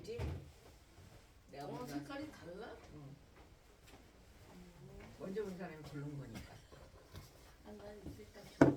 알지? 내가 본 사람, 색깔이 달라? 먼저 본 사람이 부른 거니까. 아, 난 이 색깔 좋아.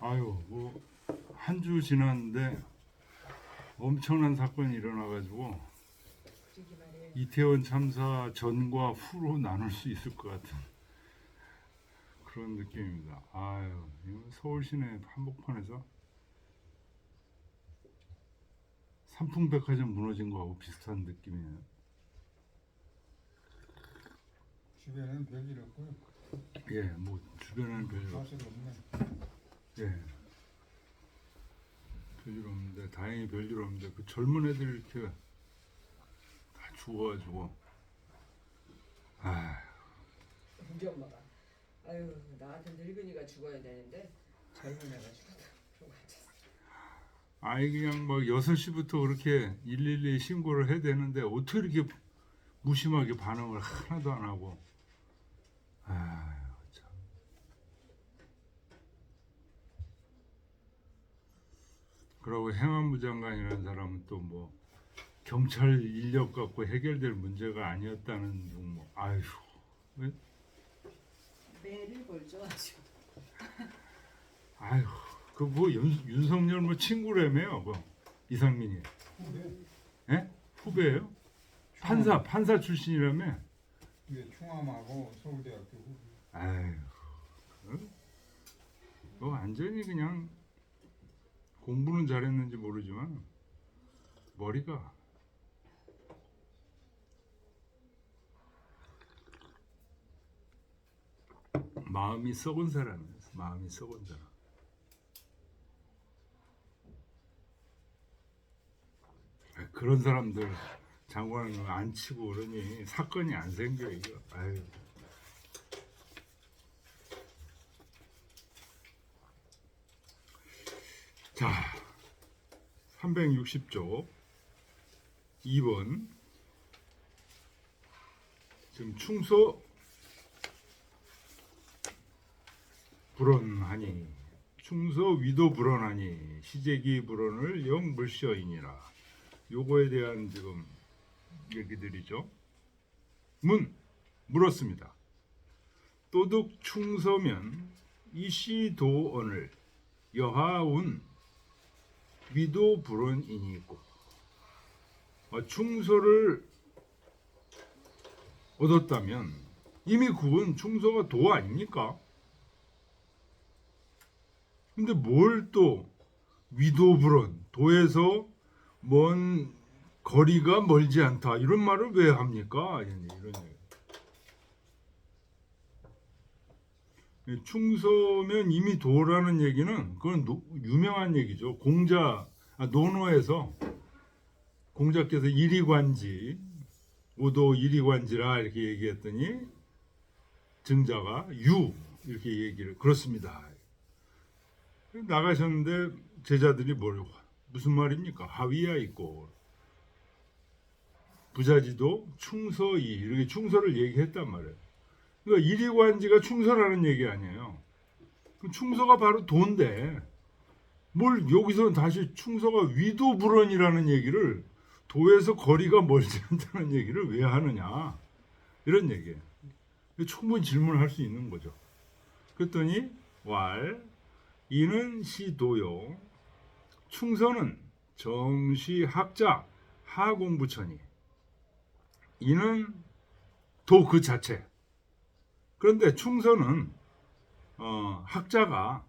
아유, 뭐 한 주 지났는데 엄청난 사건이 일어나가지고 그러기 말이에요. 이태원 참사 전과 후로 나눌 수 있을 것 같은 그런 느낌입니다. 아유, 이거 서울 시내 한복판에서 삼풍백화점 무너진 거하고 비슷한 느낌이에요. 주변에는 별일 없고요. 예, 뭐 주변에는 별일 없, 사실 없네. 예, 별일 없는데 다행히 별일 없는데 그 젊은 애들 이렇게 다 죽어가지고 아, 우리 엄마가 아유 나한테 늙은이가 죽어야 되는데 젊은 애가 죽었다. 그러고 앉았어. 아이 그냥 막 6시부터 그렇게 112 신고를 해야 되는데 어떻게 이렇게 무심하게 반응을 하나도 안 하고 아 참. 그러고 행안부 장관이라는 사람은 또 뭐 경찰 인력 갖고 해결될 문제가 아니었다는 둥 뭐 아휴 왜? 매를 걸죠 아주. 아휴 그 뭐 윤석열 뭐 친구라며요 뭐 이상민이 후배 예? 후배예요? 판사 출신이라며 위에 충암하고 서울대학교 후배. 아유, 뭐 완전히 그냥 공부는 잘했는지 모르지만 머리가 마음이 썩은 사람이에요. 마음이 썩은 사람. 그런 사람들 장관은 안 치고 그러니 사건이 안 생겨 이거. 아유. 자, 360조 2번 지금 충소 불언하니 충소 위도 불언하니 시제기 불언을 영 물시어이니라 요거에 대한 지금 얘기들이죠. 물었습니다. 또득 충서면 이시도언을 여하운 위도 불언이니고 충서를 얻었다면 이미 그건 충서가 도 아닙니까? 근데 뭘 또 위도 불언 도에서 먼 거리가 멀지 않다 이런 말을 왜 합니까? 이런 얘기. 충서면 이미 도라는 얘기는 그건 유명한 얘기죠. 논어에서 공자께서 이리관지 오도 이리관지라 이렇게 얘기했더니 증자가 이렇게 얘기를 그렇습니다. 나가셨는데 제자들이 무슨 말입니까? 하위야 있고 부자지도 충서이 이렇게 충서를 얘기했단 말이에요. 그러니까 이리관지가 충서라는 얘기 아니에요. 그 충서가 바로 도인데 뭘 여기서는 다시 충서가 위도불언이라는 얘기를 도에서 거리가 멀지 않다는 얘기를 왜 하느냐 이런 얘기예요. 충분히 질문할 수 있는 거죠. 그랬더니 이는 시도요 충서는 정시학자 하공부천이 이는 도 그 자체. 그런데 충서는 학자가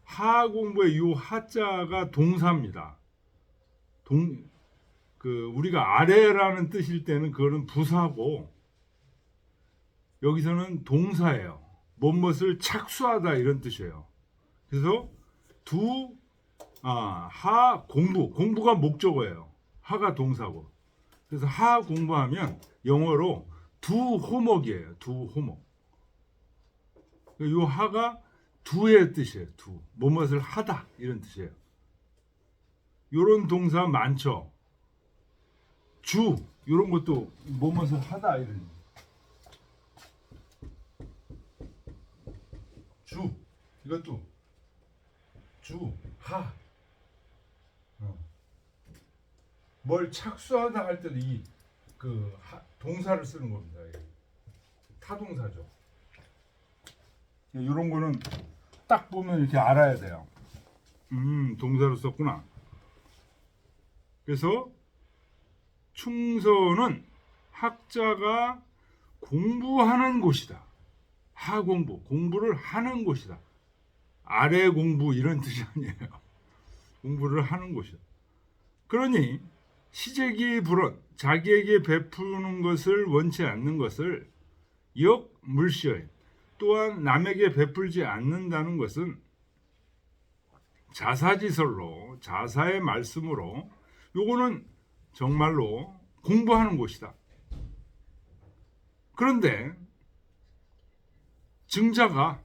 하공부의 요 하자가 동사입니다. 우리가 아래라는 뜻일 때는 그거는 부사고 여기서는 동사예요. 무엇을 착수하다 이런 뜻이에요. 그래서 공부가 목적어예요. 하가 동사고. 그래서 하 공부하면 영어로 두 호목이에요. 두 호목. 요 하가 두의 뜻이에요. 두. 뭐뭇을 하다 이런 뜻이에요. 요런 동사 많죠. 주 이런 것도 뭐뭇을 하다 이런. 주 이것도 주 하. 뭘 착수하다 할 때도 이 그 동사를 쓰는 겁니다. 타동사죠. 이런 거는 딱 보면 이렇게 알아야 돼요. 동사로 썼구나. 그래서 충서는 학자가 공부하는 곳이다. 하공부, 공부를 하는 곳이다. 아래 공부 이런 뜻이 아니에요. 공부를 하는 곳이다. 그러니 시제기 불언, 자기에게 베푸는 것을 원치 않는 것을 역물시어인, 또한 남에게 베풀지 않는다는 것은 자사지설로, 자사의 말씀으로 요거는 정말로 공부하는 곳이다. 그런데 증자가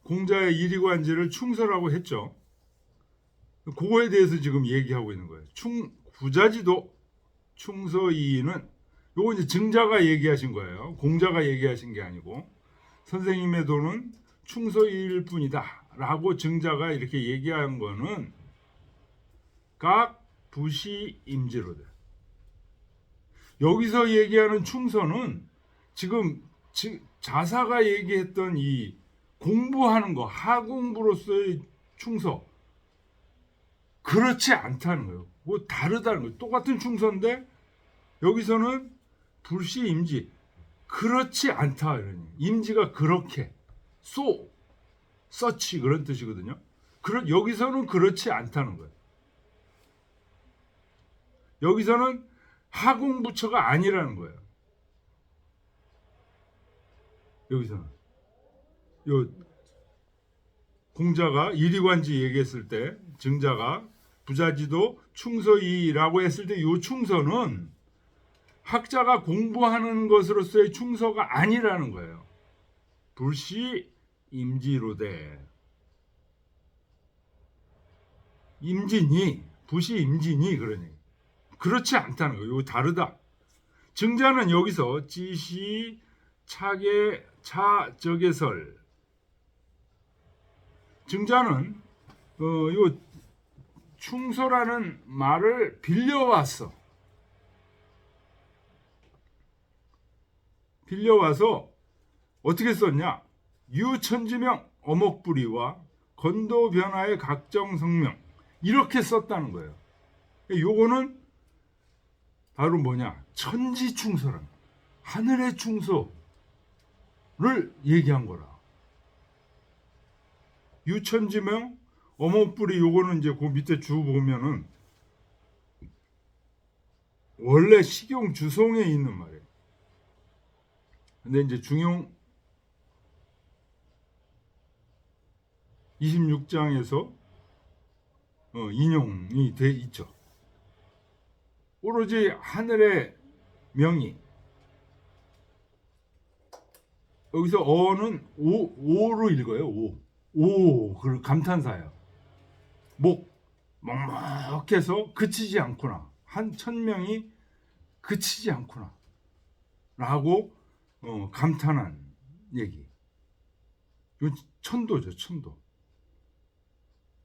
공자의 이리관지를 충서라고 했죠. 그거에 대해서 지금 얘기하고 있는 거예요. 부자지도 충서이는 요거 이제 증자가 얘기하신 거예요. 공자가 얘기하신 게 아니고 선생님의 도는 충서이일 뿐이다 라고 증자가 이렇게 얘기한 거는 각 부시 임지로다. 여기서 얘기하는 충서는 지금 자사가 얘기했던 이 공부하는 거, 하공부로서의 충서, 그렇지 않다는 거예요. 뭐 다르다는 거예요. 똑같은 충서인데 여기서는 불시 임지, 그렇지 않다 이러니. 임지가 그렇게 서치 그런 뜻이거든요. 여기서는 그렇지 않다는 거예요. 여기서는 하공부처가 아니라는 거예요. 여기서는 요 공자가 이리관지 얘기했을 때 증자가 부자지도 충서이라고 했을 때 요 충서는 학자가 공부하는 것으로서의 충서가 아니라는 거예요. 불시 임지로되. 임진이 부시 임진이 그러니 그렇지 않다는 거예요. 이거 다르다. 증자는 여기서 지시 차계 차적의설. 증자는 요 충서라는 말을 빌려왔어. 빌려와서 어떻게 썼냐? 유천지명 어목부리와 건도변화의 각정 성명 이렇게 썼다는 거예요. 요거는 바로 뭐냐? 천지충서란 하늘의 충서를 얘기한 거라. 유천지명 어목부리 요거는 이제 그 밑에 주 보면은 원래 식용 주송에 있는 말이에요. 근데 이제 중용 26장에서 인용이 돼 있죠. 오로지 하늘의 명의. 여기서 어는 오로 읽어요. 그 감탄사예요. 먹먹해서 그치지 않구나. 한 천명이 그치지 않구나. 라고 감탄한 얘기. 이 천도죠, 천도.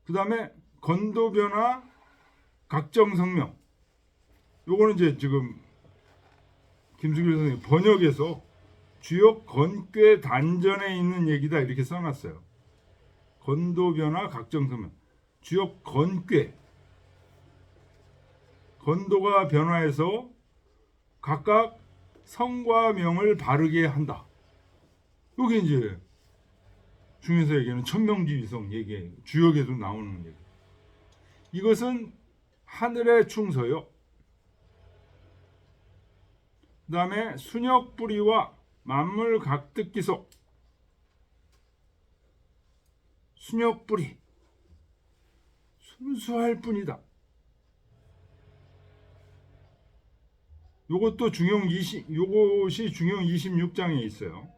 그 다음에 건도변화 각정성명. 요거는 이제 지금 김수길 선생님 번역에서 주역 건꽤 단전에 있는 얘기다 이렇게 써놨어요. 건도변화 각정성명. 주역 건꽤. 건도가 변화해서 각각 성과 명을 바르게 한다. 여기 이제 중에서 얘기하는 천명지위성 얘기, 주역에도 나오는 얘기. 이것은 하늘의 충서요. 그 다음에 순역뿌리와 만물 각득기소. 순역뿌리. 순수할 뿐이다. 요것도 요것이 중용 26장에 있어요.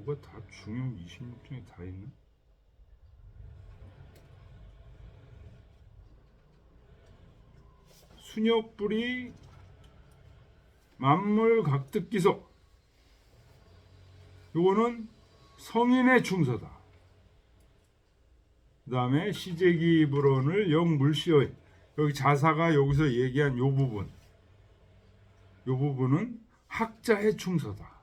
뭐가 다 중형 26중에 다 있나? 순역불이 만물각득기소. 요거는 성인의 충서다. 그 다음에 시제기 불언을 영물시의. 여기 자사가 여기서 얘기한 요 부분은 학자의 충서다.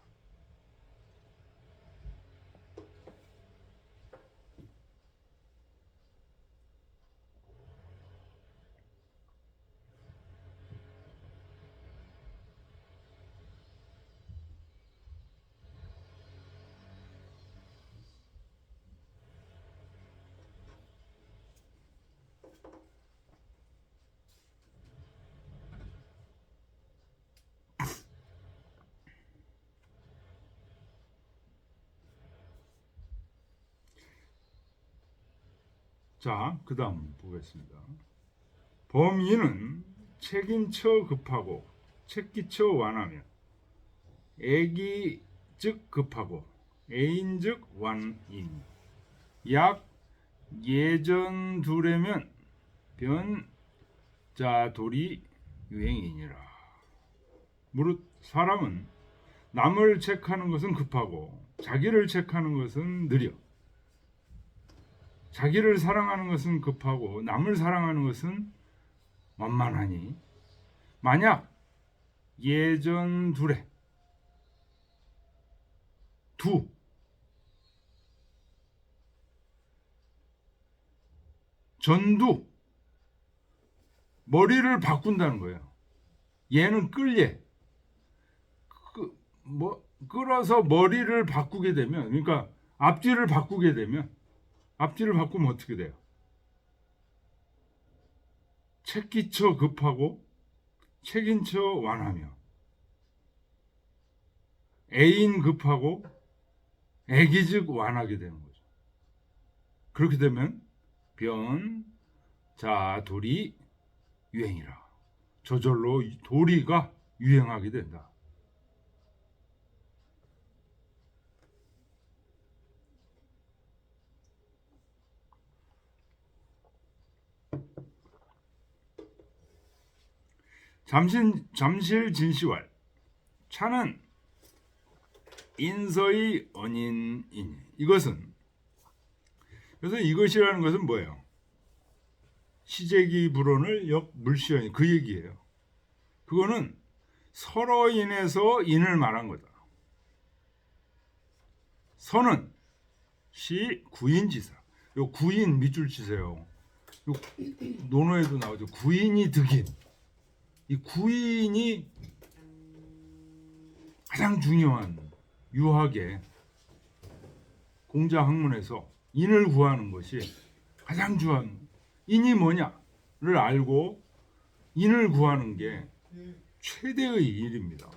자, 그 다음 보겠습니다. 범인은 책임처 급하고 책기처 완하며 애기 즉 급하고 애인 즉 완인 약 예전 두려면 변자돌이 유행이니라. 무릇 사람은 남을 책하는 것은 급하고 자기를 책하는 것은 느려. 자기를 사랑하는 것은 급하고 남을 사랑하는 것은 만만하니 만약 예전 둘에 전두 머리를 바꾼다는 거예요. 얘는 끌예. 끌어서 머리를 바꾸게 되면, 그러니까 앞뒤를 바꾸게 되면, 앞뒤를 바꾸면 어떻게 돼요? 책기처 급하고 책임처 완하며 애인 급하고 애기즉 완하게 되는 거죠. 그렇게 되면 변자돌이 유행이라. 저절로 도리가 유행하게 된다. 잠실 진시왈 차는 인서의 언인이니. 그래서 이것이라는 것은 뭐예요? 시제기 불언을 역 물시언 그 얘기예요. 그거는 서로 인해서 인을 말한 거다. 서는 시 구인지사. 요 구인 밑줄 치세요. 요 논어에도 나오죠. 구인이 득인. 이 구인이 가장 중요한 유학의 공자 학문에서 인을 구하는 것이 가장 중요한. 인이 뭐냐를 알고 인을 구하는 게 최대의 일입니다.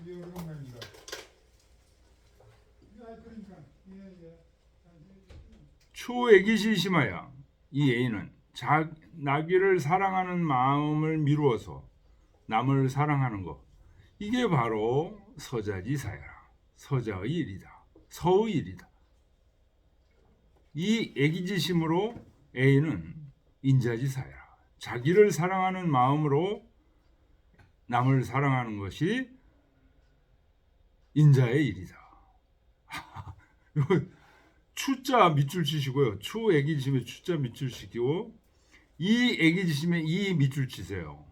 초애기시심하야 이 애인은 나귀를 사랑하는 마음을 미루어서 남을 사랑하는 것, 이게 바로 서자지사야. 서자의 일이다. 서의 일이다. 이 애기지심으로 애인은 인자지사야. 자기를 사랑하는 마음으로 남을 사랑하는 것이 인자의 일이다. 추자 밑줄 치시고요. 초애기지심에 추자 밑줄 치고 이 애기지심에 이 밑줄 치세요.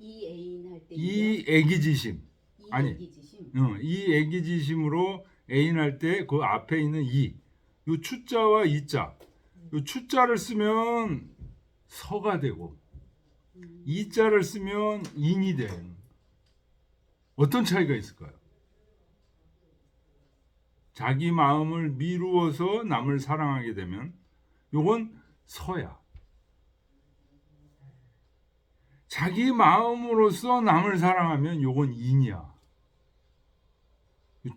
이 애인 할 때 이 애기지심. 아니. 애기지심. 이 애기지심으로 애인 할 때 그 앞에 있는 이. 요 추자와 이자. 요 추자를 쓰면 서가 되고 이자를 쓰면 인이 되는. 어떤 차이가 있을까요? 자기 마음을 미루어서 남을 사랑하게 되면 요건 서야. 자기 마음으로서 남을 사랑하면 요건 인이야.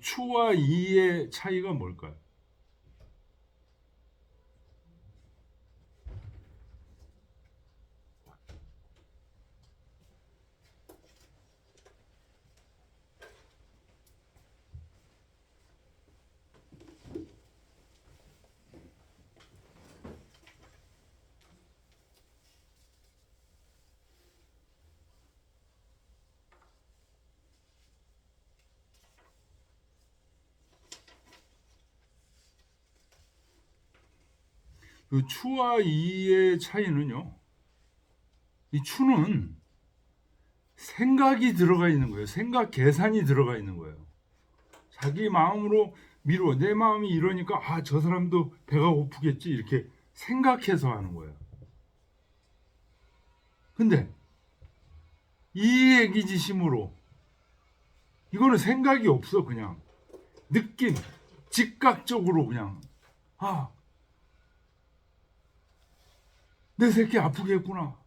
추와 이의 차이가 뭘까요? 그 추와 이의 차이는요. 이 추는 생각이 들어가 있는 거예요. 생각 계산이 들어가 있는 거예요. 자기 마음으로 미루어 내 마음이 이러니까 아, 저 사람도 배가 고프겠지 이렇게 생각해서 하는 거예요. 근데 이 애기지심으로 이거는 생각이 없어. 그냥 느낌, 즉각적으로 그냥 아, 내 새끼 아프겠구나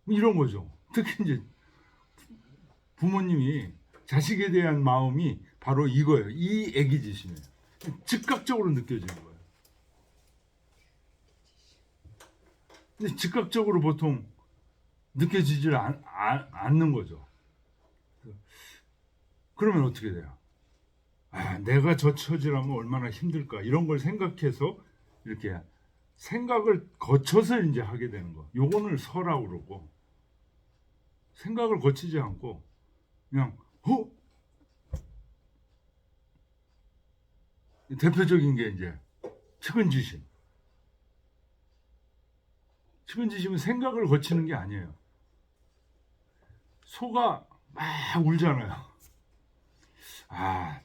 이런 거죠. 특히 이제 부모님이 자식에 대한 마음이 바로 이거예요. 이 애기지심이에요. 즉각적으로 느껴지는 거예요. 근데 즉각적으로 보통 느껴지질 않는 거죠. 그러면 어떻게 돼요? 아, 내가 저 처지라면 얼마나 힘들까 이런 걸 생각해서 이렇게 생각을 거쳐서 이제 하게 되는 거. 요거를 서라고 그러고 생각을 거치지 않고 그냥 대표적인 게 이제 측은지심. 측은지심은 생각을 거치는 게 아니에요. 소가 막 울잖아요. 아,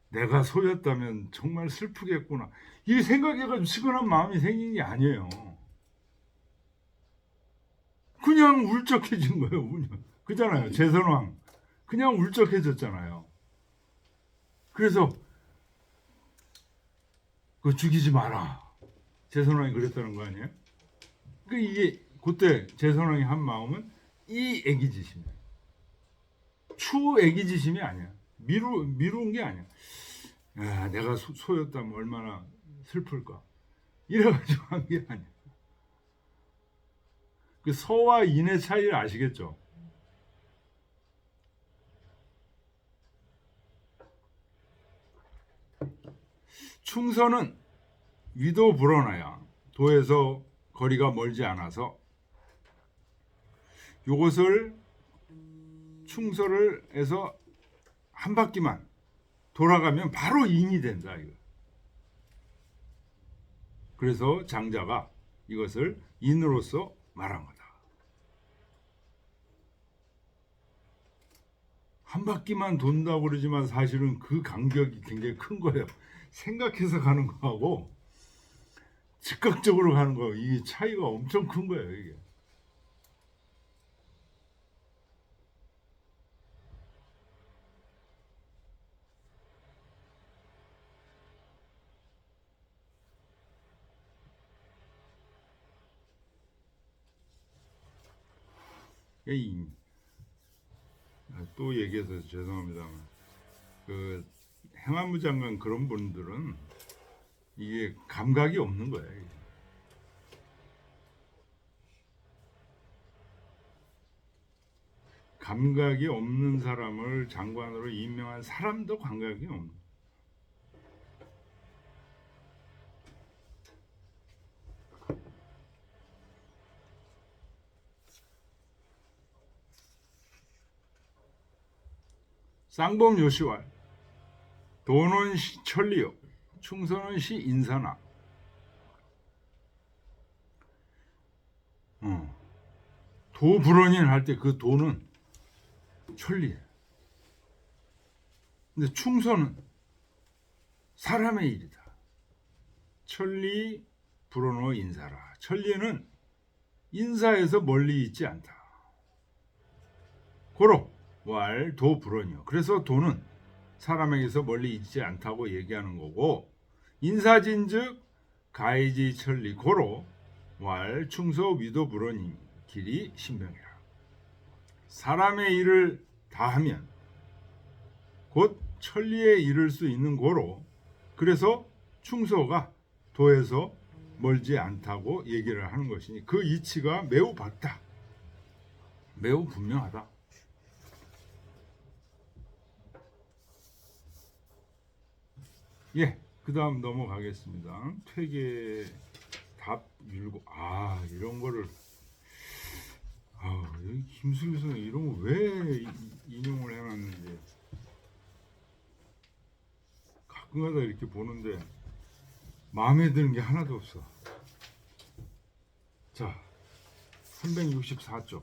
내가 소였다면 정말 슬프겠구나. 이 생각해가지고 측은한 마음이 생긴 게 아니에요. 그냥 울적해진 거예요. 그냥. 그잖아요. 제선왕. 그냥 울적해졌잖아요. 그래서 그거 죽이지 마라. 제선왕이 그랬다는 거 아니에요? 그 이게 그때 제선왕이 한 마음은 이 애기지심이에요. 추 애기지심이 아니야. 미루은 게 아니야. 야, 내가 소였다면 얼마나 슬플까. 이래가지고 한 게 아니야. 그 서와 인의 차이를 아시겠죠? 충서는 위도 불어나야 도에서 거리가 멀지 않아서 요것을 충서를 해서 한 바퀴만 돌아가면 바로 인이 된다. 이거. 그래서 장자가 이것을 인으로서 말한 거다. 한 바퀴만 돈다고 그러지만 사실은 그 간격이 굉장히 큰 거예요. 생각해서 가는 거하고 즉각적으로 가는 거, 이 차이가 엄청 큰 거예요, 이게. 또 얘기해서 죄송합니다만 그 행안부 장관 그런 분들은 이게 감각이 없는 거예요. 이게. 감각이 없는 사람을 장관으로 임명한 사람도 감각이 없는 거예요. 쌍범 요시왈 도는 시 천리요 충서는 시 인사나. 도불언인 할 때 그 도는 천리예요. 근데 충서는 사람의 일이다. 천리 불언어 인사라. 천리는 인사에서 멀리 있지 않다. 고로 왈 도 불언이요. 그래서 도는 사람에게서 멀리 있지 않다고 얘기하는 거고, 인사진즉 가이지 천리 고로 왈 충서 위도 불언이 길이 신병이라. 사람의 일을 다하면 곧 천리에 이를 수 있는 고로, 그래서 충서가 도에서 멀지 않다고 얘기를 하는 것이니 그 이치가 매우 밝다. 매우 분명하다. 예, 그 다음 넘어가겠습니다. 퇴계 답 율고, 이런 거를, 여기 김수규 선생님 이런 거 왜 인용을 해놨는지 가끔가다 이렇게 보는데 마음에 드는 게 하나도 없어. 자, 364쪽.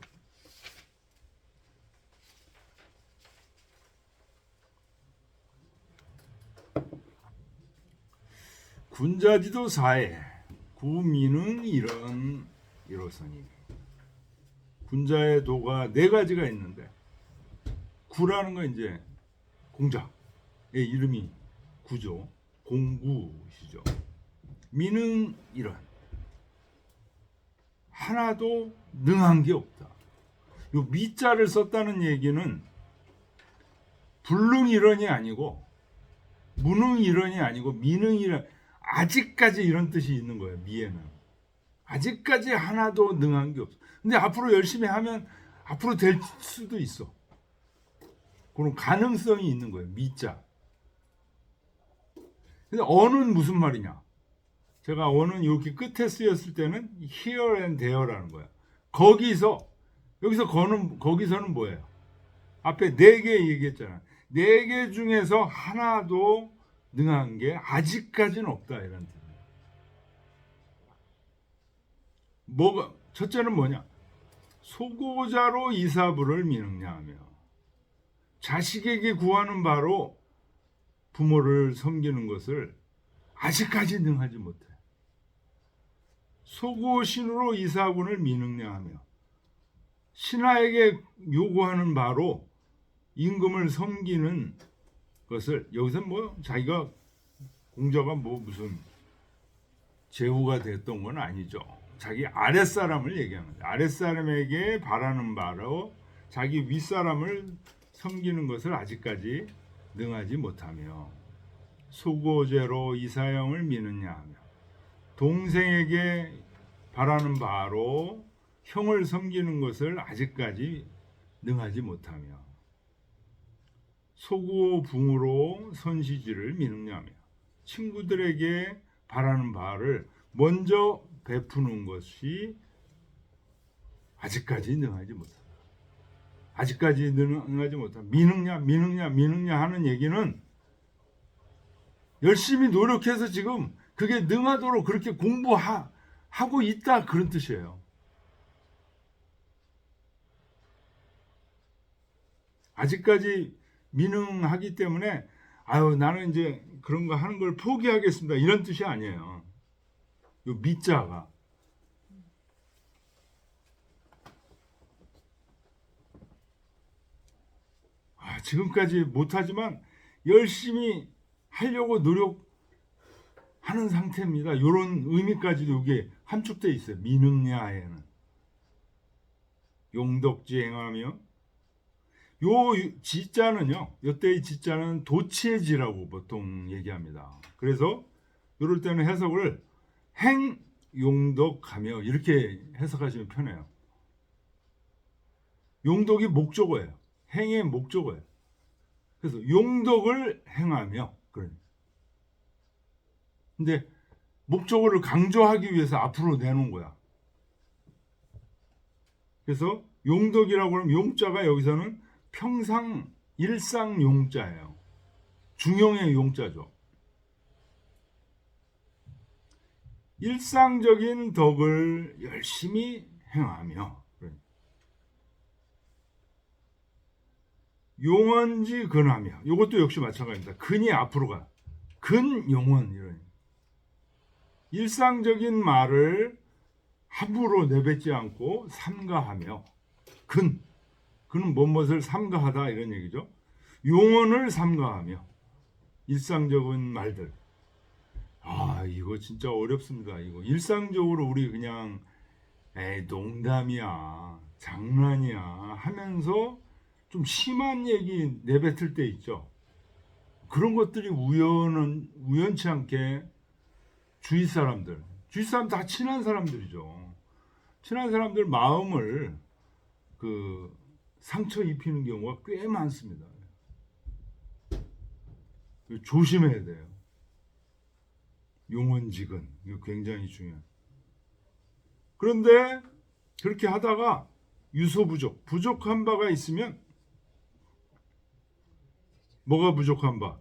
군자지도 사에 구민은 이러서니. 군자의 도가 네 가지가 있는데 구라는 건 이제 공자의 이름이 구죠. 공구시죠. 미는 이런 하나도 능한 게 없다. 요 미자를 썼다는 얘기는 불능이런이 아니고 무능이런이 아니고 미능이런, 아직까지 이런 뜻이 있는 거예요. 미에는 아직까지 하나도 능한 게 없어. 근데 앞으로 열심히 하면 앞으로 될 수도 있어. 그런 가능성이 있는 거예요. 미자. 근데 어는 무슨 말이냐? 제가 어는 이렇게 끝에 쓰였을 때는 here and there라는 거야. 거기서는 뭐예요? 앞에 네 개 얘기했잖아. 네 개 중에서 하나도 능한 게 아직까지는 없다, 이런 뜻이에요. 첫째는 뭐냐? 소고자로 이사부를 미느냐하며, 자식에게 구하는 바로 부모를 섬기는 것을 아직까지 능하지 못해. 소고신으로 이사군을 미느냐하며, 신하에게 요구하는 바로 임금을 섬기는 것을, 여기서 뭐 자기가 공자가 뭐 무슨 제후가 됐던 건 아니죠. 자기 아랫사람을 얘기하는 거예요. 아랫사람에게 바라는 바로 자기 윗사람을 섬기는 것을 아직까지 능하지 못하며, 소고제로 이사형을 미느냐 하며, 동생에게 바라는 바로 형을 섬기는 것을 아직까지 능하지 못하며, 소고붕으로 선시지를 미느냐 하며, 친구들에게 바라는 바를 먼저 베푸는 것이 아직까지 능하지 못하다. 아직까지 능하지 못하다. 미느냐 하는 얘기는 열심히 노력해서 지금 그게 능하도록 그렇게 공부하고 있다, 그런 뜻이에요. 아직까지 미능하기 때문에 나는 이제 그런 거 하는 걸 포기하겠습니다, 이런 뜻이 아니에요. 요 미자가 지금까지 못하지만 열심히 하려고 노력하는 상태입니다. 이런 의미까지도 이게 함축되어 있어요. 미능야에는. 용덕지 행하며, 요 지자는요, 요때의 지자는 도치의 지라고 보통 얘기합니다. 그래서 이럴 때는 해석을 행용덕하며 이렇게 해석하시면 편해요. 용덕이 목적어예요. 행의 목적어예요. 그래서 용덕을 행하며, 근데 목적어를 강조하기 위해서 앞으로 내놓은 거야. 그래서 용덕이라고 하면 용자가 여기서는 평상 일상 용자예요. 중용의 용자죠. 일상적인 덕을 열심히 행하며, 용언지 근하며, 이것도 역시 마찬가지입니다. 근이 앞으로 가. 근용언, 이런 일상적인 말을 함부로 내뱉지 않고 삼가하며, 그는 무엇을 삼가하다, 이런 얘기죠. 용언을 삼가하며, 일상적인 말들. 이거 진짜 어렵습니다. 이거 일상적으로 우리 그냥 농담이야, 장난이야 하면서 좀 심한 얘기 내뱉을 때 있죠. 그런 것들이 우연치 않게 주위 사람 다 친한 사람들이죠. 친한 사람들 마음을 상처 입히는 경우가 꽤 많습니다. 조심해야 돼요. 용언지근, 이거 굉장히 중요해요. 그런데 그렇게 하다가 부족한 바가 있으면, 뭐가 부족한 바?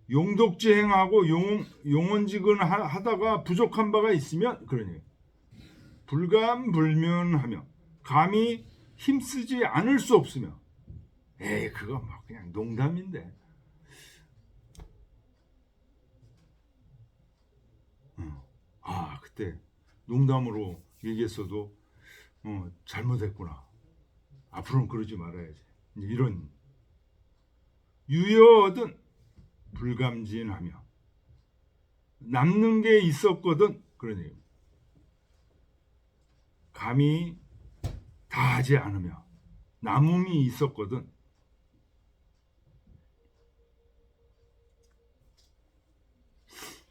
용덕지 행하고 용언지근 하다가 부족한 바가 있으면, 그러니 불감불면하며 감히 힘쓰지 않을 수 없으며. 에이, 그거 막 그냥 농담인데. 그때 농담으로 얘기했어도 잘못했구나. 앞으로는 그러지 말아야지. 이제 이런 유여하든 불감진하며 남는 게 있었거든 그런 얘기. 감히 다 하지 않으며 남음이 있었거든.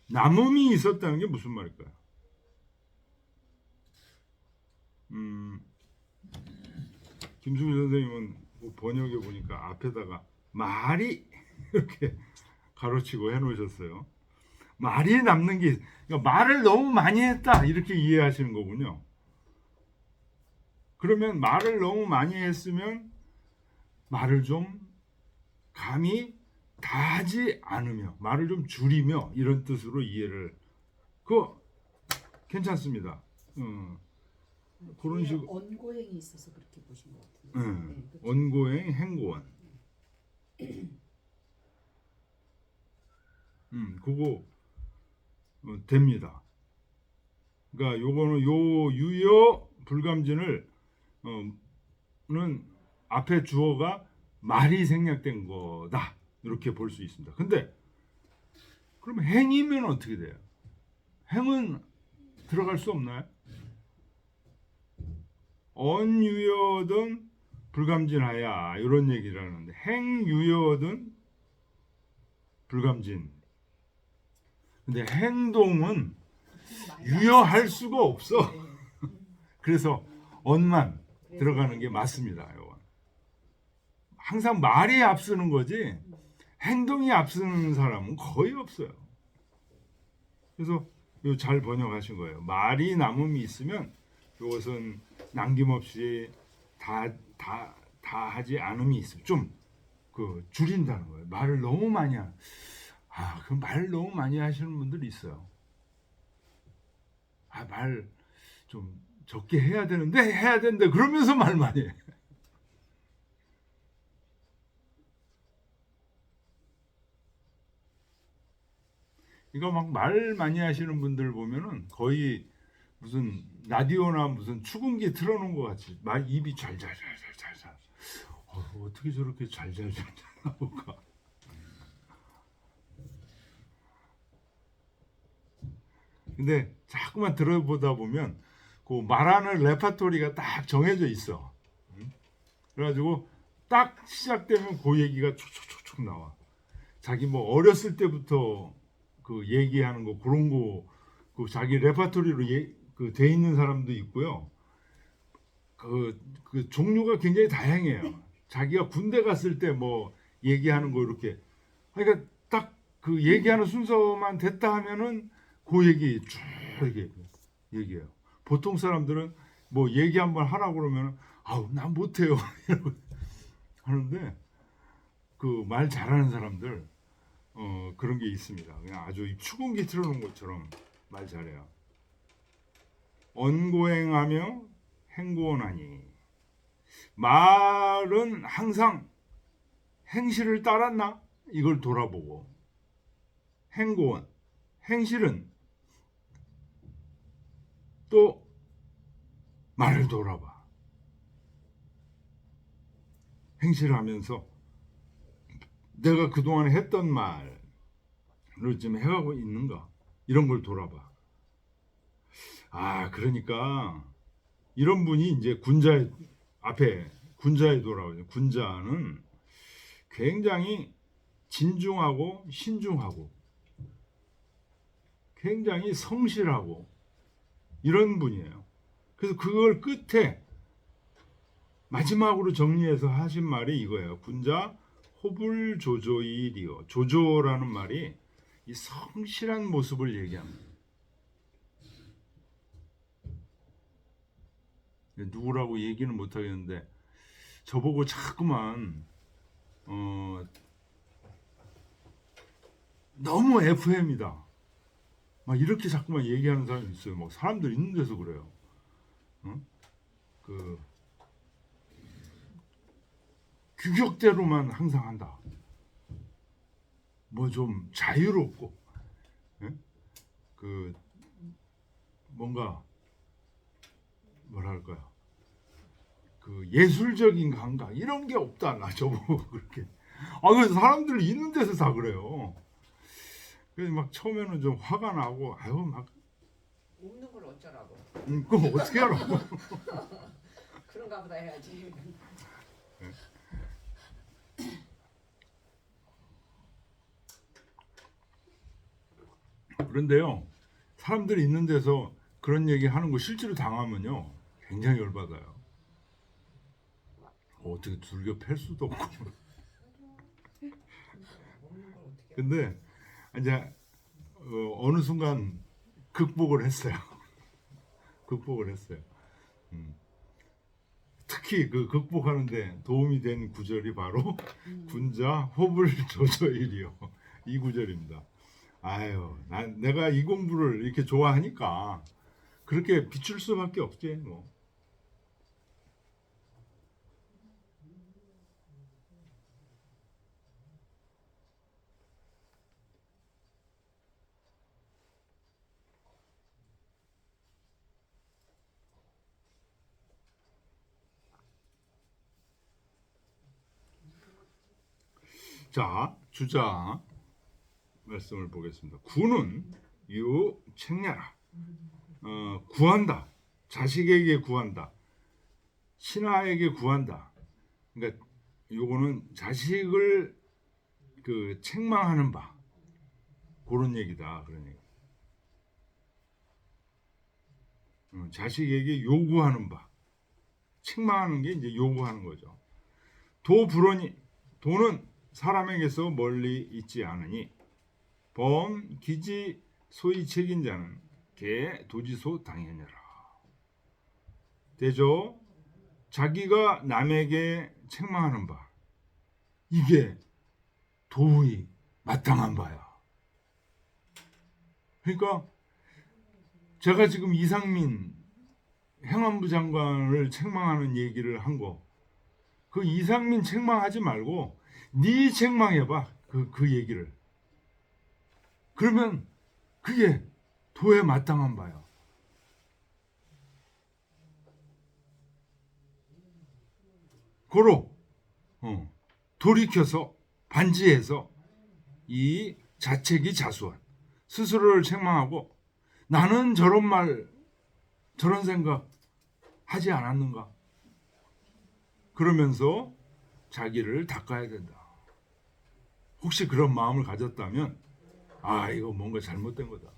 남음이 있었다는 게 무슨 말일까요? 김수미 선생님은 뭐 번역해 보니까 앞에다가 말이 이렇게 가로치고 해놓으셨어요. 말이 남는 게, 그러니까 말을 너무 많이 했다 이렇게 이해하시는 거군요. 그러면 말을 너무 많이 했으면 말을 좀 감히 다 하지 않으며 말을 좀 줄이며 이런 뜻으로 이해를. 그거 괜찮습니다. 그런 식으로. 언고행이 있어서 그렇게 보신 것 같은데. 네, 그렇죠. 언고행, 행고원. 그거 됩니다. 그러니까 요거는 요 유여 불감진을 는 앞에 주어가 말이 생략된 거다 이렇게 볼 수 있습니다. 근데 그럼 행이면 어떻게 돼요? 행은 들어갈 수 없나요? 언유여든 불감진하야 이런 얘기를 하는데 행유여든 불감진. 근데 행동은 유여할 수가 없어. 그래서 언만 들어가는 게 맞습니다. 이건. 항상 말이 앞서는 거지 행동이 앞서는 사람은 거의 없어요. 그래서 요 잘 번역하신 거예요. 말이 남음이 있으면 이것은 남김없이 다 하지 않음이 있으면 좀 그 줄인다는 거예요. 말을 너무 많이 그 말 너무 많이 하시는 분들이 있어요. 말 좀 적게 해야 되는데 그러면서 말 많이 해. 이거 막 말 많이 하시는 분들 보면은 거의 무슨 라디오나 무슨 축음기 틀어놓은 것 같이 말 입이 잘잘잘잘잘. 어떻게 저렇게 잘잘잘 나올까? 근데 자꾸만 들어보다 보면 그 말하는 레파토리가 딱 정해져 있어. 그래가지고 딱 시작되면 그 얘기가 촉촉촉촉 나와. 자기 뭐 어렸을 때부터 그 얘기하는 거 그런 거 그 자기 레파토리로 그 돼 있는 사람도 있고요. 그 종류가 굉장히 다양해요. 자기가 군대 갔을 때 뭐 얘기하는 거 이렇게. 그러니까 딱 그 얘기하는 순서만 됐다 하면은 그 얘기 쭉 이렇게 얘기해요. 보통 사람들은 뭐 얘기 한번 하라고 그러면 난 못해요 이러고 하는데 그 말 잘하는 사람들 그런 게 있습니다. 그냥 아주 축음기 틀어놓은 것처럼 말 잘해요. 언고행하며 행고원하니 말은 항상 행실을 따랐나 이걸 돌아보고 행고원 행실은 또 말을 돌아봐. 행실을 하면서 내가 그동안 했던 말을 지금 해가고 있는가 이런 걸 돌아봐. 그러니까 이런 분이 이제 군자의 앞에 군자에 돌아오죠. 군자는 굉장히 진중하고 신중하고 굉장히 성실하고 이런 분이에요. 그래서 그걸 끝에 마지막으로 정리해서 하신 말이 이거예요. 군자 호불 조조이리요. 조조라는 말이 이 성실한 모습을 얘기합니다. 누구라고 얘기는 못 하겠는데 저보고 자꾸만 너무 FM이다 막 이렇게 자꾸만 얘기하는 사람이 있어요. 막 사람들 있는 데서 그래요. 그 규격대로만 항상 한다. 뭐 좀 자유롭고, 예? 그 뭔가 뭐랄까요? 그 예술적인 감각 이런 게 없다. 나 저보고 그렇게. 그 사람들 있는 데서 다 그래요. 그래서 막 처음에는 좀 화가 나고 아유 막 없는 걸 어쩌라고. 그럼 어떻게 하라고? 그런가 보다 해야지. 그런데요, 사람들이 있는 데서 그런 얘기 하는 거 실제로 당하면요, 굉장히 열받아요. 어떻게 둘겨 팰 수도 없고. 없는 걸 어떻게. 근데 이제 어느 순간 극복을 했어요. 극복을 했어요. 특히 그 극복하는데 도움이 된 구절이 바로 군자 호불 조저일이요. 이 구절입니다. 아유, 내가 이 공부를 이렇게 좋아하니까 그렇게 비출 수밖에 없지 뭐. 자, 주자 말씀을 보겠습니다. 구는 유 책냐라. 구한다. 자식에게 구한다. 신하에게 구한다. 그러니까 요거는 자식을 그 책망하는 바 그런 얘기다. 그런 얘기. 자식에게 요구하는 바. 책망하는 게 이제 요구하는 거죠. 도불언이 도는 사람에게서 멀리 있지 않으니 범 기지 소위 책인 자는 개 도지소 당연하라. 대저 자기가 남에게 책망하는 바 이게 도의 마땅한 바야. 그러니까 제가 지금 이상민 행안부 장관을 책망하는 얘기를 한 거, 그 이상민 책망하지 말고 네 책망해봐. 그 얘기를. 그러면 그게 도에 마땅한 바야. 고로 돌이켜서 반지해서 이 자책이 자수한 스스로를 책망하고 나는 저런 말 저런 생각 하지 않았는가 그러면서 자기를 닦아야 된다. 혹시 그런 마음을 가졌다면 이거 뭔가 잘못된 거다.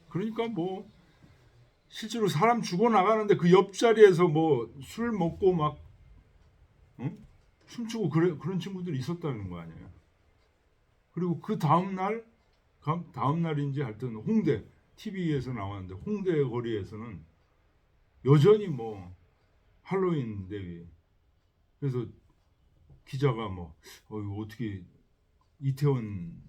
그러니까 뭐 실제로 사람 죽어나가는데 그 옆자리에서 뭐 술 먹고 막 춤추고 그런 친구들이 있었다는 거 아니에요. 그리고 그 다음 날인지 하여튼 홍대 TV에서 나왔는데 홍대 거리에서는 여전히 뭐 할로윈 대회. 그래서 기자가 뭐 이거 어떻게 이태원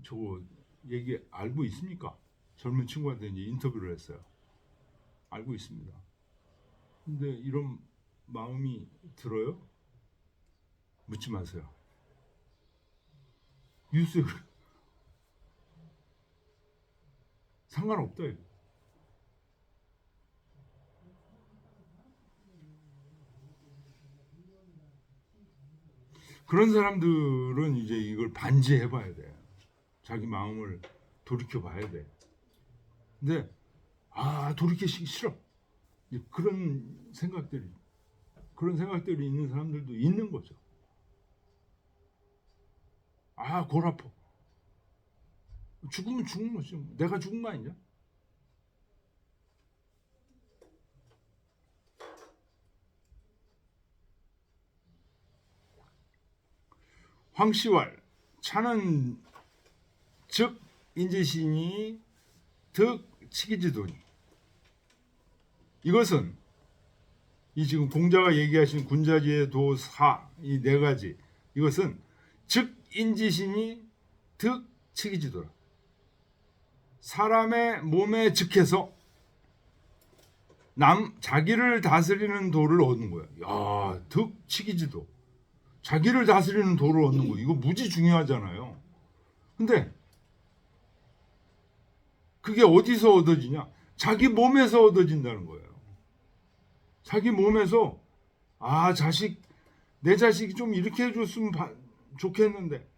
저거 얘기 알고 있습니까? 젊은 친구한테 이제 인터뷰를 했어요. 알고 있습니다. 근데 이런 마음이 들어요? 묻지 마세요. 뉴스에 상관없다. 그런 사람들은 이제 이걸 반지해봐야 돼. 자기 마음을 돌이켜봐야 돼. 근데 돌이키기 싫어. 그런 생각들이 있는 사람들도 있는 거죠. 골 아파. 죽으면 죽는 거지. 내가 죽은 거 아니냐? 황시왈 차는 즉 인지신이 득 치기지도니 이것은 이 지금 공자가 얘기하신 군자지의 도사 이 네 가지 이것은 즉 인지신이 득 치기지도라. 사람의 몸에 즉해서 자기를 다스리는 도를 얻는 거야. 야, 득치기지도. 자기를 다스리는 도를 얻는 거. 이거 무지 중요하잖아요. 근데 그게 어디서 얻어지냐? 자기 몸에서 얻어진다는 거예요. 자기 몸에서 내 자식이 좀 이렇게 해줬으면 좋겠는데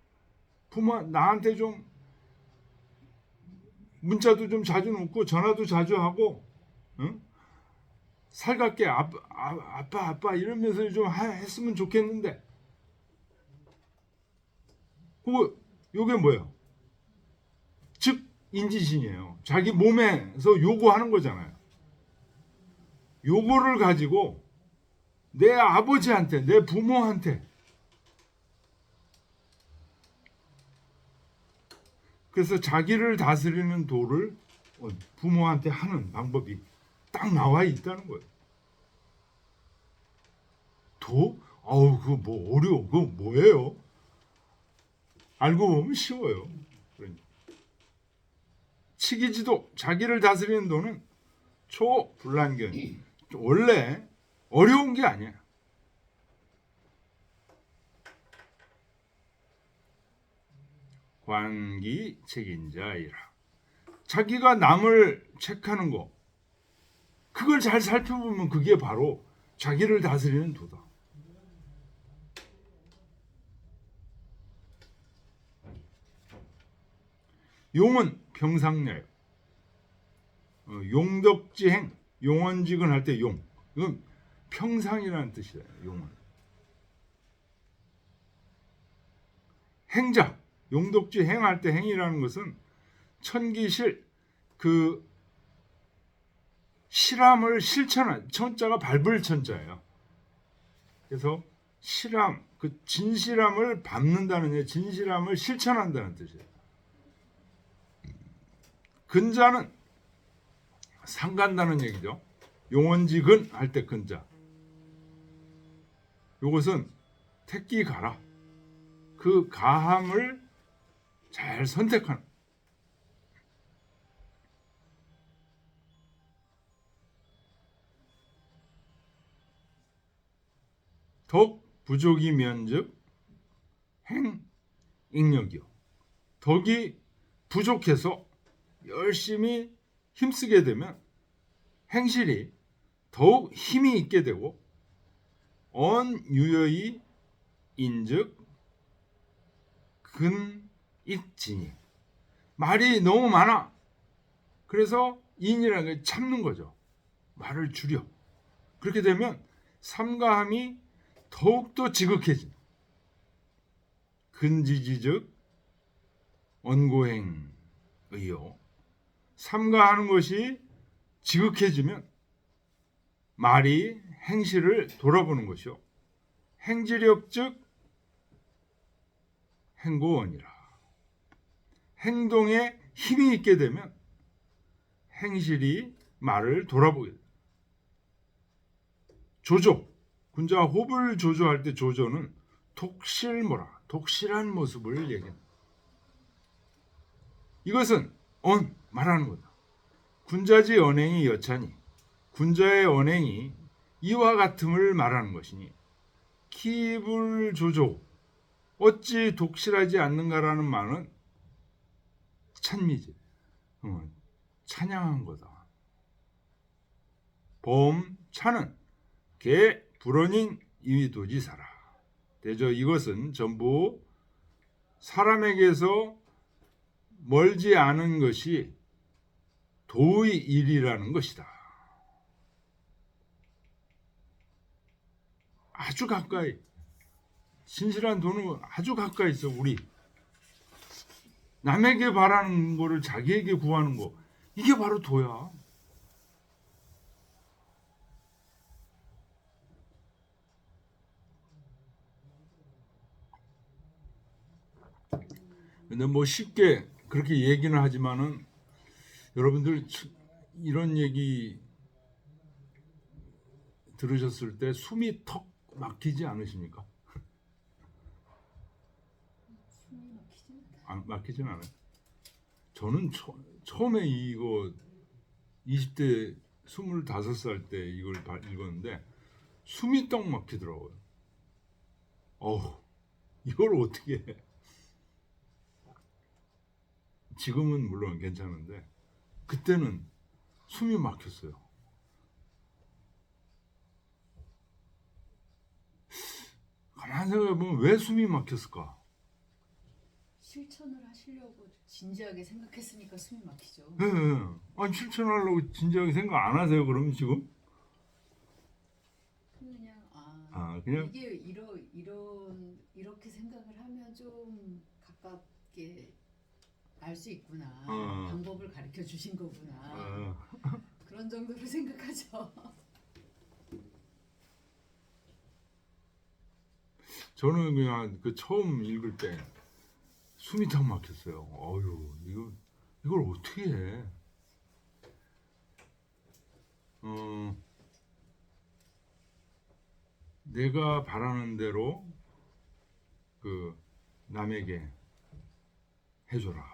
부모 나한테 좀 문자도 좀 자주 놓고 전화도 자주 하고 응? 살갑게 아빠 이러면서 좀 했으면 좋겠는데 요게 뭐예요? 즉 인지신이에요. 자기 몸에서 요구하는 거잖아요. 요거를 가지고 내 아버지한테, 내 부모한테, 그래서 자기를 다스리는 도를 부모한테 하는 방법이 딱 나와 있다는 거예요. 도? 그거 뭐 어려워. 그거 뭐예요? 알고 보면 쉬워요. 그러니까. 치기지도, 자기를 다스리는 도는 초불란견. 원래 어려운 게 아니야. 관기 책임자이라. 자기가 남을 책하는 거, 그걸 잘 살펴보면 그게 바로 자기를 다스리는 도다. 용은 평상례. 용덕지행, 용언직은 할 때 용. 이건 평상이라는 뜻이에요. 용은. 행자, 용덕지 행할 때 행이라는 것은 천기실, 그 실함을 실천한, 천자가 밟을 천자예요. 그래서 실함, 그 진실함을 밟는다는, 진실함을 실천한다는 뜻이에요. 근자는 상간다는 얘기죠. 용언지근 할 때 근자. 요것은 택기 가라. 그 가함을 잘 선택하는. 덕 부족이 면즉 행 익력이요. 덕이 부족해서 열심히 힘쓰게 되면 행실이 더욱 힘이 있게 되고 언유여이 인즉 근익진이. 말이 너무 많아. 그래서 인이라는 게 참는 거죠. 말을 줄여. 그렇게 되면 삼가함이 더욱더 지극해진. 근지지즉 언고행의요. 삼가하는 것이 지극해지면 말이 행실을 돌아보는 것이요. 행지력 즉 행고원이라. 행동에 힘이 있게 되면 행실이 말을 돌아보게 됩니다. 조조, 군자가 호흡을 조조할 때 조조는 독실모라, 독실한 모습을 얘기합니다. 이것은 말하는 거다. 군자지 언행이 여차니 군자의 언행이 이와 같음을 말하는 것이니 기불조조 어찌 독실하지 않는가라는 말은 찬미지, 찬양한 거다. 범차는 개 불언인 이도지사라. 대저 이것은 전부 사람에게서 멀지 않은 것이 도의 일이라는 것이다. 아주 가까이, 진실한 도는 아주 가까이 있어. 우리 남에게 바라는 거를 자기에게 구하는 거, 이게 바로 도야. 근데 뭐 쉽게 그렇게 얘기는 하지만은 여러분들 이런 얘기 들으셨을 때 숨이 턱 막히지 않으십니까? 막히진 않아요. 저는 처음에 이거 20대 25살 때 이걸 읽었는데 숨이 떡 막히더라고요. 이걸 어떻게 해? 지금은 물론 괜찮은데 그때는 숨이 막혔어요. 가만히 생각해보면 왜 숨이 막혔을까? 실천을 하시려고 진지하게 생각했으니까 숨이 막히죠. 네. 아니 실천하려고 진지하게 생각 안 하세요? 그럼 지금? 그냥 이게 이렇게 생각을 하면 좀 가깝게 알 수 있구나. 방법을 가르쳐 주신 거구나. 그런 정도로 생각하죠. 저는 그냥 그 처음 읽을 때 숨이 탁 막혔어요. 이걸 어떻게 해? 내가 바라는 대로 그 남에게 해줘라.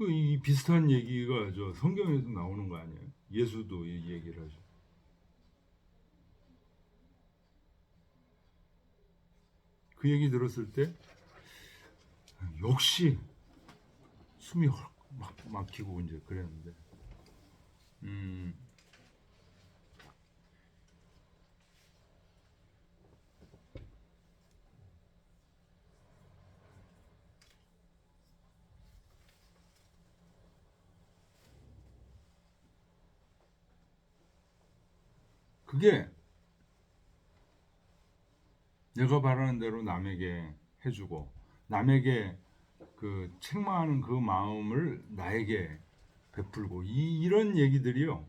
이 비슷한 얘기가 저 성경에도 나오는 거 아니에요? 예수도 이 얘기를 하죠. 그 얘기 들었을 때 역시 숨이 막 막히고 이제 그랬는데, 그게 내가 바라는 대로 남에게 해주고 남에게 그 책망하는 그 마음을 나에게 베풀고 이런 얘기들이요.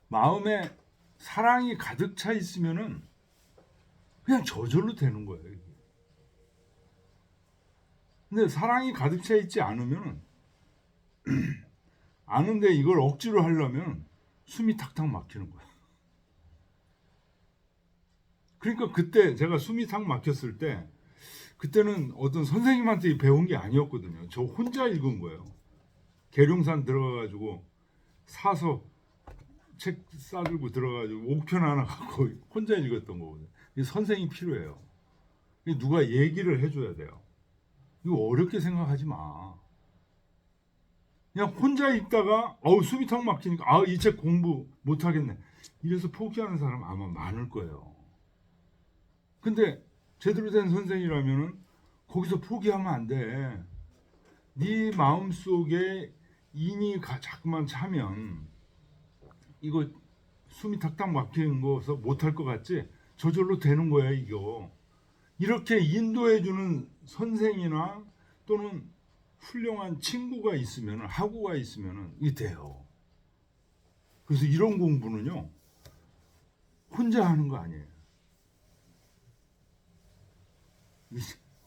마음에 사랑이 가득 차 있으면은 그냥 저절로 되는 거예요. 이게. 근데 사랑이 가득 차 있지 않으면은 아는데 이걸 억지로 하려면 숨이 탁탁 막히는 거예요. 그러니까 그때 제가 숨이 탁 막혔을 때 그때는 어떤 선생님한테 배운 게 아니었거든요. 저 혼자 읽은 거예요. 계룡산 들어가가지고 사서 책 싸들고 들어가가지고 옥편 하나 갖고 혼자 읽었던 거거든요. 선생이 필요해요. 누가 얘기를 해줘야 돼요. 이거 어렵게 생각하지 마. 그냥 혼자 읽다가 숨이 탁 막히니까 이 책 공부 못하겠네. 이래서 포기하는 사람 아마 많을 거예요. 근데 제대로 된 선생이라면은 거기서 포기하면 안 돼. 네 마음속에 인이 자꾸만 차면 이거 숨이 탁탁 막히는 거서 못할 것 같지? 저절로 되는 거야 이거. 이렇게 인도해주는 선생이나 또는 훌륭한 친구가 있으면 학우가 있으면 이게 돼요. 그래서 이런 공부는요 혼자 하는 거 아니에요.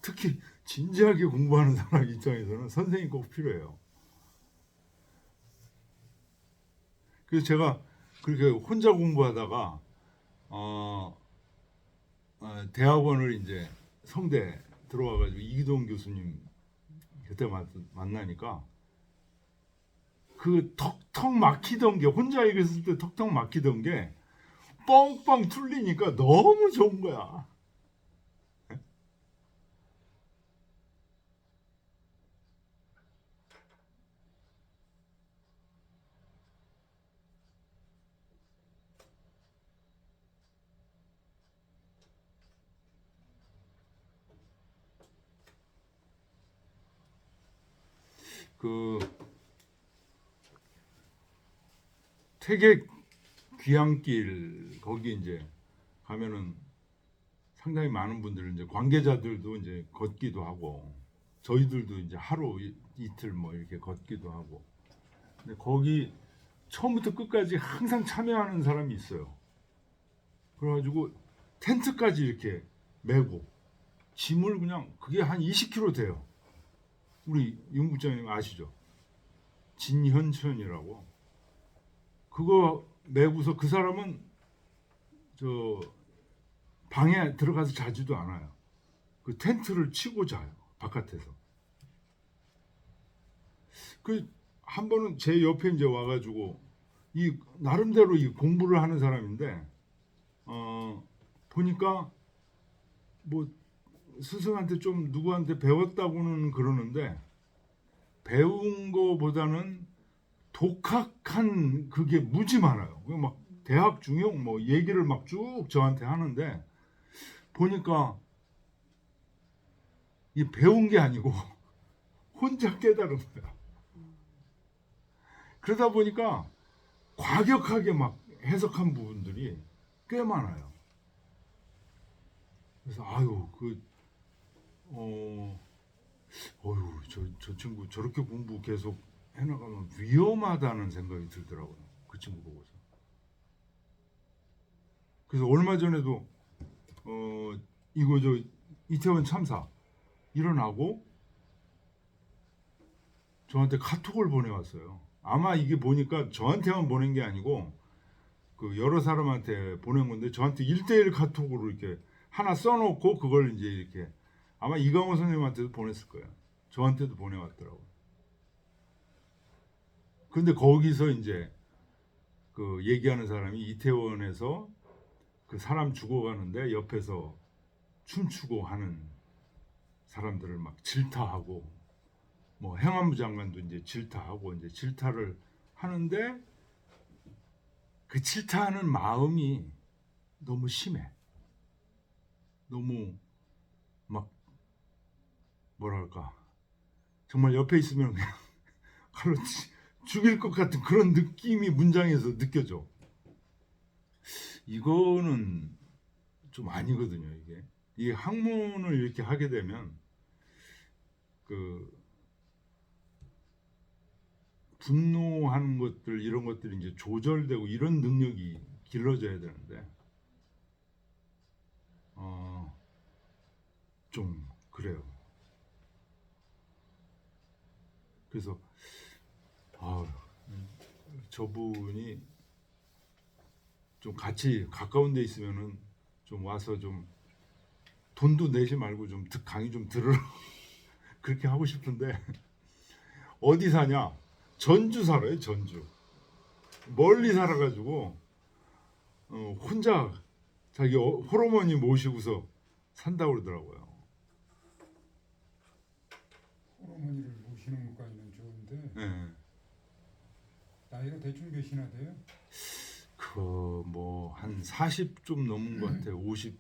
특히 진지하게 공부하는 사람 입장에서는 선생이 꼭 필요해요. 그래서 제가 그렇게 혼자 공부하다가 대학원을 이제 성대 들어와가지고 이기동 교수님 그때 만나니까 그 턱턱 막히던 게 혼자 읽었을 때 턱턱 막히던 게 뻥뻥 뚫리니까 너무 좋은 거야. 그 태계 귀향길 거기 이제 가면은 상당히 많은 분들 이제 관계자들도 이제 걷기도 하고 저희들도 이제 하루 이틀 뭐 이렇게 걷기도 하고 근데 거기 처음부터 끝까지 항상 참여하는 사람이 있어요. 그래가지고 텐트까지 이렇게 메고 짐을 그냥 그게 한 20kg 돼요. 우리 윤 국장님 아시죠? 진현천이라고 그거 메고서 그 사람은 저 방에 들어가서 자지도 않아요. 그 텐트를 치고 자요. 바깥에서. 그 한 번은 제 옆에 이제 와가지고 이 나름대로 이 공부를 하는 사람인데 보니까 뭐 스승한테 좀 누구한테 배웠다고는 그러는데 배운 거보다는 독학한 그게 무지 많아요. 막 대학 중용 뭐 얘기를 막 쭉 저한테 하는데 보니까 이 배운 게 아니고 혼자 깨달은 거야. 그러다 보니까 과격하게 막 해석한 부분들이 꽤 많아요. 그래서 아유 어휴 저 친구 저렇게 공부 계속 해나가면 위험하다는 생각이 들더라고요. 그 친구 보고서. 그래서 얼마 전에도 이거 저 이태원 참사 일어나고 저한테 카톡을 보내왔어요. 아마 이게 보니까 저한테만 보낸 게 아니고 그 여러 사람한테 보낸 건데 저한테 1대1 카톡으로 이렇게 하나 써놓고 그걸 이제 이렇게 아마 이강호 선생님한테도 보냈을 거예요. 저한테도 보내왔더라고요. 근데 거기서 이제 그 얘기하는 사람이 이태원에서 그 사람 죽어가는데 옆에서 춤추고 하는 사람들을 막 질타하고 뭐 행안부 장관도 이제 질타하고 이제 질타를 하는데 그 질타하는 마음이 너무 심해. 너무 막 뭐랄까 정말 옆에 있으면 그냥 칼로 죽일 것 같은 그런 느낌이 문장에서 느껴져. 이거는 좀 아니거든요. 이게 이 학문을 이렇게 하게 되면 그 분노하는 것들 이런 것들이 이제 조절되고 이런 능력이 길러져야 되는데 좀 그래요. 그래서 저분이 좀 같이 가까운 데 있으면은 좀 와서 좀 돈도 내지 말고 좀 강의 좀 들으러 그렇게 하고 싶은데 어디 사냐? 전주 살아요. 전주. 멀리 살아가지고 혼자 자기 홀어머니 모시고서 산다고 그러더라고요. 홀어머니를 모시는 것까지는 좋은데 네. 나이가 대충 몇이나 돼요? 그 뭐 한 40 좀 넘은 것 같아요. 50.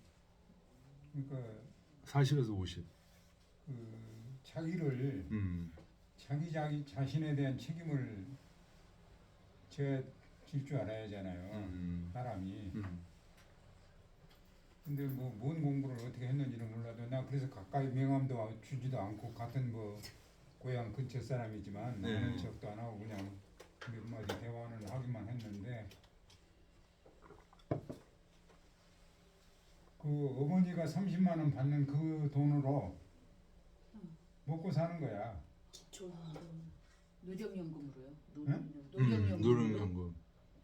그러니까 40에서 50. 그 자기를 음. 자기 자신에 대한 책임을 져야 질 줄 알아야 하잖아요. 사람이. 근데 뭐 뭔 공부를 어떻게 했는지는 몰라도 나 그래서 가까이 명함도 주지도 않고 같은 뭐 고향 근처 사람이지만 네. 아는 척도 안 하고 그냥 몇 마디 대화는 하기만 했는데 그 어머니가 30만 원 받는 그 돈으로 먹고 사는 거야. 기초연금, 노령연금으로요. 응? 노령연금으로. 노령연금.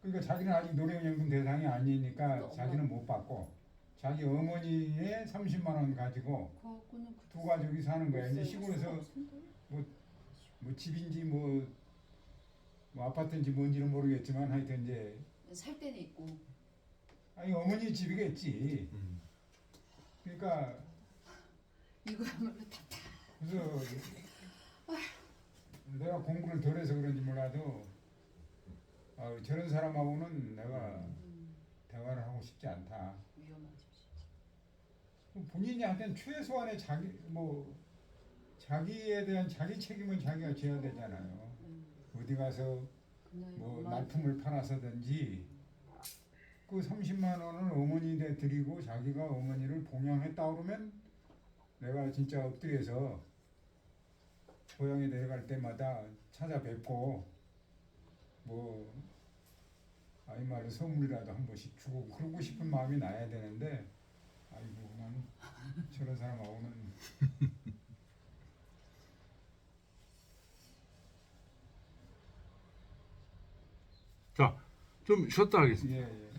그러니까 자기는 아직 노령연금 대상이 아니니까 그 자기는 못 받고 자기 어머니의 30만 원 가지고 그거는 두 가족이 사는 거야. 이제 글쎄요, 시골에서 수가 뭐 집인지 뭐 아파트인지 뭔지는 모르겠지만 하여튼 이제 없은데. 살 때는 있고. 아니 어머니 집이겠지. 그러니까 이거야말로 답답. 그래서 내가 공부를 덜 해서 그런지 몰라도 저런 사람하고는 내가 대화를 하고 싶지 않다. 위험하죠 진짜. 본인이 한테는 최소한의 자기에 대한 자기 책임은 자기가 져야 되잖아요. 어디 가서 그날 뭐 엄마 날품을 팔아서든지 그 30만 원을 어머니한테 드리고 자기가 어머니를 봉양했다 그러면 내가 진짜 엎드려서 고향에 내려갈 때마다 찾아뵙고 뭐 아이 말로 선물이라도 한 번씩 주고 그러고 싶은 마음이 나야 되는데 아이고 난 저런 사람하고는 자, 좀 쉬었다 하겠습니다. 예.